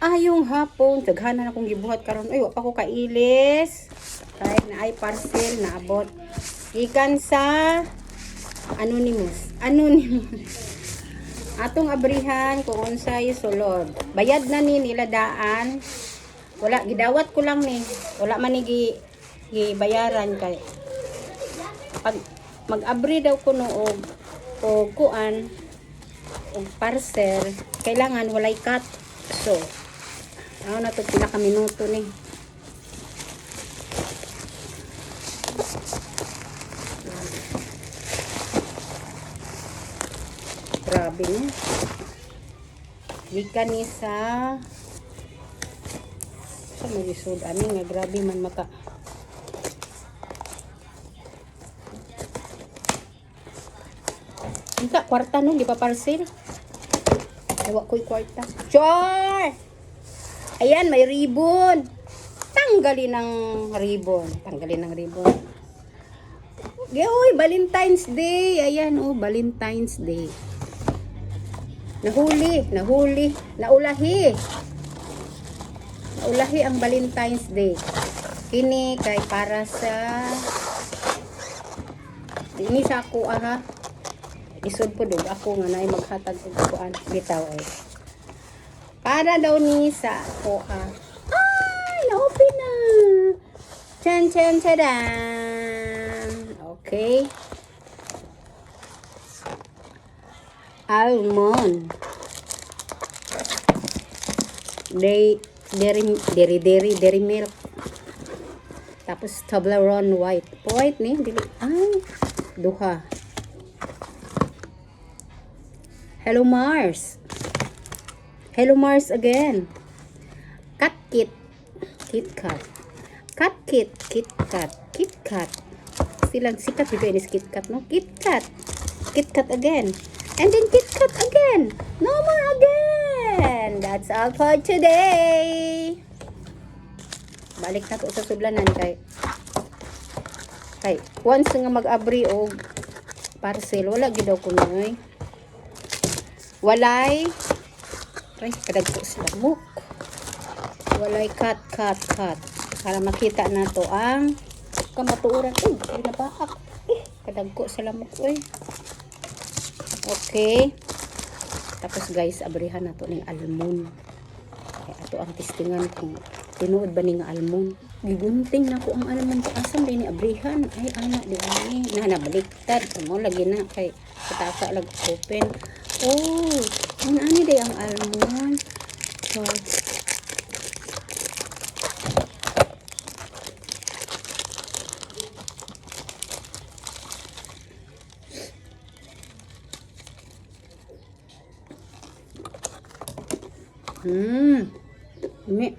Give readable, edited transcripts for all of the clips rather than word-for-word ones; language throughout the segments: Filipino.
Ayong hapon, daghanan akong gibuhat karon. Ay, wa pa ko kailis. Kay na ay parcel na abot. Gikan sa Anonymous. Atong abrihan kung unsay sulod. Bayad na ni nila daan. Wala gidawat ko lang ni. Wala man ni gibayaran kay pag mag-abri daw ko no og kuan og parcel, kailangan walay cut. So, ano na ito pinakaminuto ni. Grabe niya. Gikan ni sa magisod ani nga grabe man maka. Inta kwarta no di pa parcel. Ewa ko'y kwarta. Char! Ayan, may ribbon. Tanggalin ng ribbon. Uy, Valentine's Day. Ayan, oh, Valentine's Day. Naulahi ang Valentine's Day. Kini kay para sa ini sa ako ha. Isod po dog ako nga naay maghatag og kuan bitaw ay. Para daw ni sa ako Ay, na-open na. Chan. Okay. Almond. Dairy milk. Tapos Toblerone white. White ni dili. Ay, duha. Hello Mars again. KitKat. Silang sikat dito ini KitKat no. KitKat again. And then KitKat again. No more again. That's all for today. Balik na ko sa sudlanan kay once nga mag-abri og parcel wala gid daw kunoy. Walay kadagko sa lamok. Walay cut para makita na to ang kamatuoran. Ay napaak. Kadagko sa lamok Okay. Tapos guys, abrihan na to ning almond. Kaya ato ang testingan kung tinuod ba ning almond. Gigunting na ko ang almond asam din ni abrihan. Ay anak di ani na nabaliktad mo lagi na kay kataka lag open. Oh, ani day ang almond. So, ini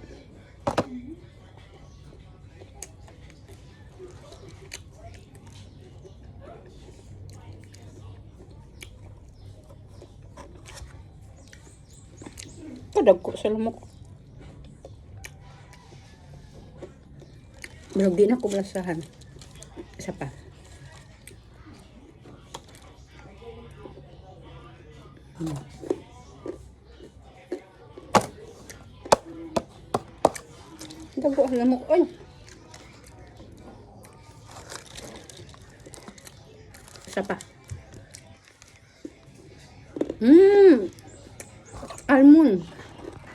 kadagko sa lamok. Pero di na ko blasahan. Isa pa. Kadagko sa lamok. Ay. Isa pa.